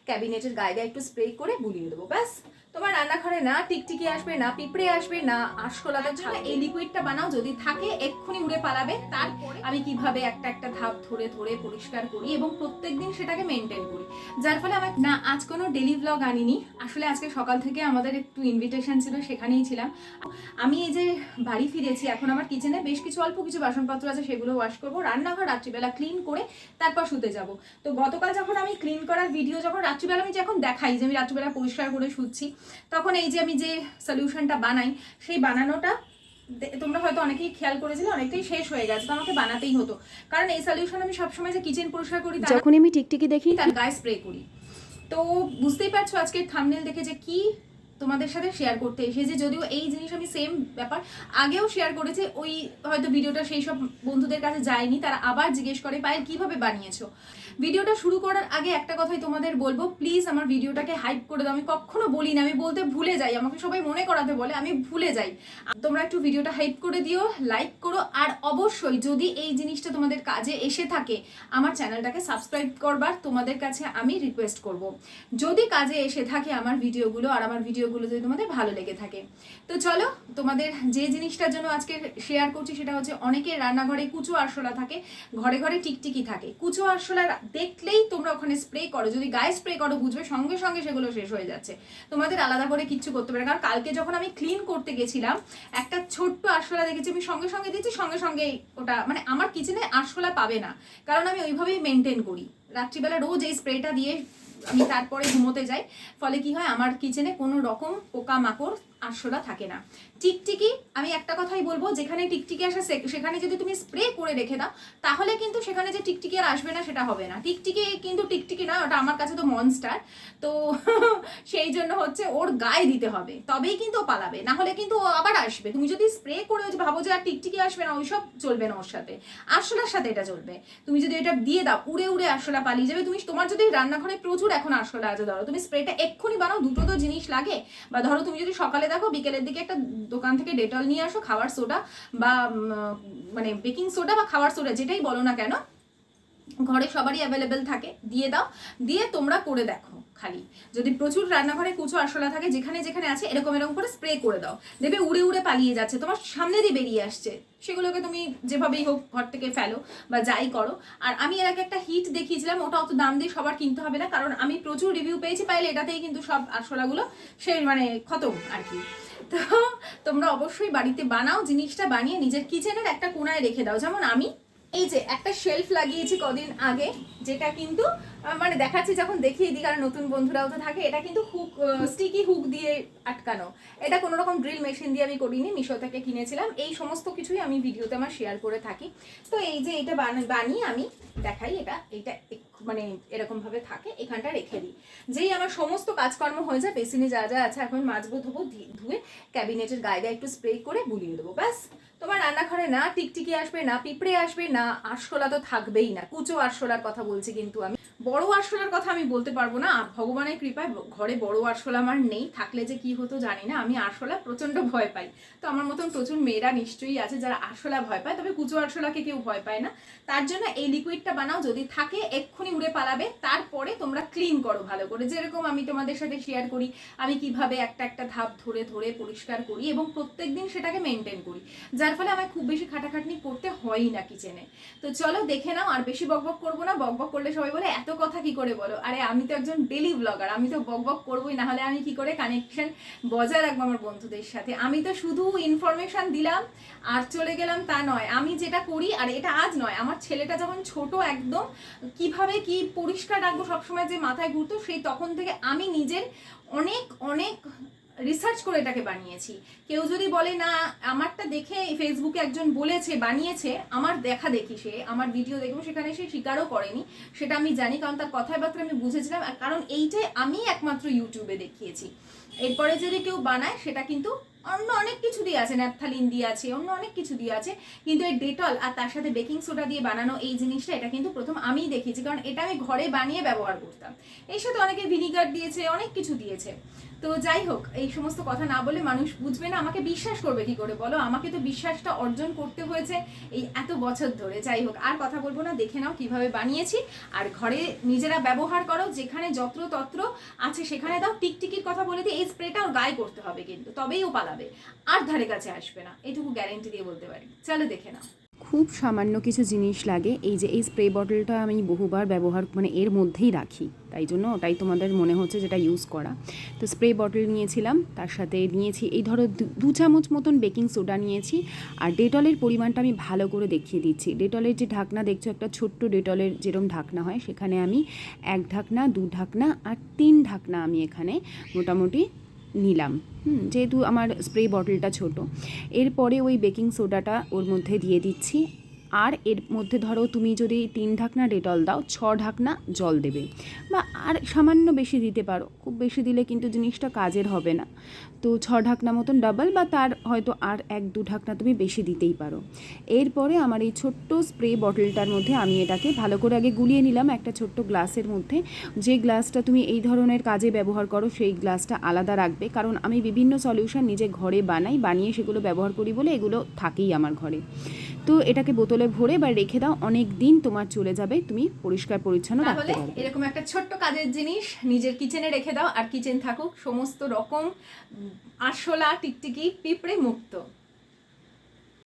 ক্যাবিনেটের গায়ে একটু স্প্রে করে বুলিয়ে দেবো, ব্যাস তোমার রান্নাঘরে না টিকটিকি আসবে, না পিঁপড়ে আসবে, না আরশোলা তো ছাড়া। এই লিকুইডটা বানাও, যদি থাকে এক্ষুনি উড়ে পালাবে। তারপরে আমি কিভাবে একটা একটা ধাপ ধরে ধরে পরিষ্কার করি এবং প্রত্যেকদিন সেটাকে মেনটেন করি, যার ফলে আমার না আজ কোনো ডেলি ব্লগ আনিনি। আসলে আজকে সকাল থেকে আমাদের একটু ইনভিটেশন ছিল, সেখানেই ছিলাম। আমি এই যে বাড়ি ফিরেছি, এখন আমার কিচেনে বেশ কিছু অল্প কিছু বাসনপত্র আছে, সেগুলো ওয়াশ করবো। রান্নাঘর রাত্রিবেলা ক্লিন করে তারপর শুতে যাব। তো গতকাল যখন আমি ক্লিন করার ভিডিও যখন রাত্রিবেলা আমি যখন দেখাই যে আমি রাত্রিবেলা পরিষ্কার করে শুচ্ছি, তখন এই যে আমি যে সলিউশনটা বানাই, সেই বানানোটা তোমরা হয়তো অনেকেই খেয়াল করেছিলে, অনেকটাই শেষ হয়ে গেছে, তো আমাকে বানাতেই হতো। কারণ এই সলিউশন আমি সবসময় যে কিচেন পরিষ্কার করি, যখন আমি টিকটিকি দেখি তার গায়ে স্প্রে করি। তো বুঝতেই পারছো আজকের থাম্বনেল দেখে যে কি তোমাদের সাথে শেয়ার করতে এসেছে। যদিও এই জিনিস আমি সেম ব্যাপার আগেও শেয়ার করেছি, ওই হয়তো ভিডিওটা সেই সব বন্ধুদের কাছে যায়নি, তারা আবার জিজ্ঞেস করে পায়েল কিভাবে বানিয়েছো। ভিডিওটা শুরু করার আগে একটা কথাই তোমাদের বলবো, প্লিজ আমার ভিডিওটাকে হাইপ করে দাও। আমি কখনো বলি না, আমি বলতে ভুলে যাই, আমাকে সবাই মনে করাতে বলে, আমি ভুলে যাই। তোমরা একটু ভিডিওটা হাইপ করে দিও, লাইক করো, আর অবশ্যই যদি এই জিনিসটা তোমাদের কাজে এসে থাকে আমার চ্যানেলটাকে সাবস্ক্রাইব করবার তোমাদের কাছে আমি রিকোয়েস্ট করব, যদি কাজে এসে থাকে আমার ভিডিওগুলো, আর আমার ভিডিওগুলো যদি তোমাদের ভালো লেগে থাকে। তো চলো, তোমাদের যে জিনিসটার জন্য আজকে শেয়ার করছি সেটা হচ্ছে, অনেকের রান্নাঘরে কুচো আরশোলা থাকে, ঘরে ঘরে টিকটিকি থাকে। কুচো আরশোলা দেখলেই তোমরা ওখানে স্প্রে করো, যদি গায়ে স্প্রে করো বুঝবে সঙ্গে সঙ্গে সেগুলো শেষ হয়ে যাচ্ছে, তোমাদের আলাদা করে কিচ্ছু করতে পারে। কারণ কালকে যখন আমি ক্লিন করতে গেছিলাম, একটা ছোট্ট আরশোলা দেখেছি, আমি সঙ্গে সঙ্গে দিয়েছি, সঙ্গে সঙ্গে ওটা মানে আমার কিচেনে আরশোলা পাবে না, কারণ আমি ওইভাবেই মেনটেন করি। রাত্রিবেলা রোজ এই স্প্রেটা দিয়ে আমি তারপরে ঘুমোতে যাই, ফলে কি হয় আমার কিচেনে কোনো রকম পোকামাকড় আরশোলা থাকে না। টিকটিকি আমি একটা কথাই বলবো, যেখানে টিকটিকি আসে সেখানে যদি তুমি স্প্রে করে রেখে দাও, তাহলে কিন্তু সেখানে যে টিকটিকি আর আসবে না সেটা হবে না। টিকটিকি কিন্তু টিকটিকি নয়, ওটা আমার কাছে তো মনস্টার। তো সেই জন্য হচ্ছে ওর গায়ে দিতে হবে, তবেই কিন্তু ও পালাবে, না হলে কিন্তু ও আবার আসবে। তুমি যদি স্প্রে করে ভাবো যে আর টিকটিকি আসবে না, ওইসব চলবে না ওর সাথে, আরশোলার সাথে এটা চলবে। তুমি যদি এটা দিয়ে দাও, উড়ে উড়ে আরশোলা পালিয়ে যাবে। তোমার যদি রান্নাঘরে প্রচুর এখন আরশোলা আছে, ধরো তুমি স্প্রেটা এক্ষুনি বানাও, দুটো তো জিনিস লাগে। বা ধরো তুমি যদি সকালে দেখো, বিকেলের দিকে একটা দোকান থেকে ডেটল নিয়ে আসো, খাবার সোডা বা মানে বেকিং সোডা বা খাবার সোডা যেটাই বলো না কেন, ঘরে সবারই অ্যাভেলেবেল থাকে, দিয়ে দাও। দিয়ে তোমরা করে দেখো, খালি যদি প্রচুর রান্নাঘরে কুচো আরশোলা থাকে, যেখানে যেখানে আছে এরকম এরকম করে স্প্রে করে দাও, দেখবে উড়ে উড়ে পালিয়ে যাচ্ছে, তোমার সামনে দিয়ে বেরিয়ে আসছে। সেগুলোকে তুমি যেভাবেই হোক ঘর থেকে ফেলো বা যাই করো। আর আমি এর আগে একটা হিট দেখিয়েছিলাম, ওটা অত দাম দিয়ে সবার কিনতে হবে না, কারণ আমি প্রচুর রিভিউ পেয়েছি, পাইলে এটাতেই কিন্তু সব আরশোলাগুলো সেই মানে খতম আর কি। তো তোমরা অবশ্যই বাড়িতে বানাও, জিনিসটা বানিয়ে নিজের কিচেনের একটা কোনায় রেখে দাও। যেমন আমি এই যে একটা শেলফ লাগিয়েছি কদিন আগে, যেটা কিন্তু মানে দেখাচ্ছি যখন দেখিয়ে দিই, কারণ নতুন বন্ধুরাও তো থাকে। এটা কিন্তু হুক, স্টিকি হুক দিয়ে আটকানো, এটা কোনো রকম ড্রিল মেশিন দিয়ে আমি করিনি, মিশো থেকে কিনেছিলাম। এই সমস্ত কিছুই আমি ভিডিওতে আমার শেয়ার করে থাকি। তো এই যে এটা বানিয়ে আমি দেখাই, এটা মানে এরকম ভাবে থাকে, এখানটা রেখে দিই। যেই আমার সমস্ত কাজকর্ম হয়ে যায়, বেসিনে যা যা আছে এখন মাজবো ধোবো, ধুয়ে ক্যাবিনেটের গায়ে একটু স্প্রে করে বুলিয়ে দেবো, ব্যাস তোমার রান্নাঘরে না টিকটিকি আসবে, না পিঁপড়ে আসবে, না আরশোলা তো থাকবেই না। কুচো আরশোলার কথা বলছি, কিন্তু আমি বড় আরশোলার কথা আমি বলতে পারবো না। ভগবানের কৃপায় ঘরে বড় আরশোলা আমার নেই, থাকলে যে কি হতো জানি না। আমি আরশোলা প্রচন্ড ভয় পাই। তো আমার মতন প্রচুর মেয়েরা নিশ্চয়ই আছে যারা আরশোলা ভয় পায়, তবে কুচো আরশোলাকে কেউ ভয় পায় না। তার জন্য এই লিকুইডটা বানাও, যদি থাকে এক্ষুনি উড়ে পালাবে। তারপরে তোমরা ক্লিন করো ভালো করে, যেরকম আমি তোমাদের সাথে শেয়ার করি আমি কিভাবে একটা একটা ধাপ ধরে ধরে পরিষ্কার করি এবং প্রত্যেকদিন সেটাকে মেনটেন করি, যার ফলে আমার খুব বেশি খাটাখাটনি করতে হয়ই না কিচেনে। তো চলো দেখে নাও, আর বেশি বকবক করবো না। বকবক করলে সবাই বলে এত কথা কি করে বলো, আরে আমি তো একজন ডেলি ব্লগার, আমি তো বকবক করবোই, না হলে আমি কি করে কানেকশন বজায় রাখবো আমার বন্ধুদের সাথে। আমি তো শুধু ইনফরমেশন দিলাম আর চলে গেলাম তা নয়, আমি যেটা করি, আর এটা আজ নয়, আমার ছেলেটা যখন ছোট একদম কিভাবে কি পরিষ্কার রাখবো সবসময় যে মাথায় ঘুরতো, সেই তখন থেকে আমি নিজের অনেক অনেক রিসার্চ করে এটাকে বানিয়েছি। কেউ যদি বলে না আমারটা দেখে ফেসবুকে একজন বলেছে বানিয়েছে, আমার দেখা দেখি, সে আমার ভিডিও দেখবো, সেখানে সে স্বীকারও করেনি, সেটা আমি জানি, কারণ তার কথাবার্তা আমি বুঝেছিলাম, কারণ এইটাই আমি একমাত্র ইউটিউবে দেখিয়েছি। এরপরে যদি কেউ বানায় সেটা কিন্তু অন্য অনেক কিছু দিয়ে আছে, ন্যাপথালিন দিয়ে আছে, অন্য অনেক কিছু দিয়ে আছে, কিন্তু এই ডেটল আর তার সাথে বেকিং সোডা দিয়ে বানানো এই জিনিসটা, এটা কিন্তু প্রথম আমিই দেখেছি, কারণ এটা আমি ঘরে বানিয়ে ব্যবহার করতাম। এর সাথে অনেকে ভিনিগার দিয়েছে, অনেক কিছু দিয়েছে। তো যাই হোক, এই সমস্ত কথা না বলে মানুষ বুঝবে না, আমাকে বিশ্বাস করবে কি করে বলো? আমাকে তো বিশ্বাসটা অর্জন করতে হয়েছে এই এত বছর ধরে। যাই হোক, আর কথা বলবো না, দেখে নাও কিভাবে বানিয়েছি। আর ঘরে নিজেরা ব্যবহার করো, যেখানে যত্রতত্র আছে সেখানে দাও। টিকটিকির কথা বলে দিই, এই স্প্রেটা ওর গায়ে করতে হবে কিন্তু, তবেই ও পালাবে, আর ধারে কাছে আসবে না, এটুকু গ্যারেন্টি দিয়ে বলতে পারি। চলো দেখে নাও। খুব সামান্য কিছু জিনিস লাগে। এই যে এই স্প্রে বটলটা আমি বহুবার ব্যবহার মানে এর মধ্যেই রাখি, তাই জন্য ওটাই তোমাদের মনে হচ্ছে যেটা ইউজ করা। তো স্প্রে বটল নিয়েছিলাম, তার সাথে নিয়েছি এই ধরো 2 চামচ মতন বেকিং সোডা নিয়েছি। আর ডেটলের পরিমাণটা আমি ভালো করে দেখিয়ে দিচ্ছি। ডেটলের যে ঢাকনা দেখছো, একটা ছোট্ট ডেটলের যেরকম ঢাকনা হয়, সেখানে আমি 1 ঢাকনা, 2 ঢাকনা আর 3 ঢাকনা আমি এখানে মোটামুটি নিলাম। যেহেতু আমার স্প্রে বটলটা ছোট। এরপরে ওই বেকিং সোডাটা ওর মধ্যে দিয়ে দিচ্ছি। আর এর মধ্যে ধরো তুমি যদি 3 ঢাকনা ডেটল দাও, 6 ঢাকনা জল দেবে, বা আর সামান্য বেশি দিতে পারো। খুব বেশি দিলে কিন্তু জিনিসটা কাজের হবে না। তো 6 ঢাকনা মতন ডাবল, বা তার হয়তো আর 1-2 ঢাকনা তুমি বেশি দিতেই পারো। এরপরে আমার এই ছোট্ট স্প্রে বটলটার মধ্যে আমি এটাকে ভালো করে আগে গুলিয়ে নিলাম একটা ছোট্ট গ্লাসের মধ্যে। যে গ্লাসটা তুমি এই ধরনের কাজে ব্যবহার করো সেই গ্লাসটা আলাদা রাখবে, কারণ আমি বিভিন্ন সলিউশন নিজে ঘরে বানিয়ে সেগুলো ব্যবহার করি বলে এগুলো থাকেই আমার ঘরে। তো এটাকে বোতলে ভরে বা রেখে দাও, অনেক দিন তোমার চলে যাবে, তুমি পরিষ্কার পরিচ্ছন্ন রাখতে পারবে। এরকম একটা ছোট্ট কাজের জিনিস নিজের কিচেনে রেখে দাও, আর কিচেন থাকুক সমস্ত রকম আরশোলা, টিকটিকি, পিঁপড়ে মুক্ত।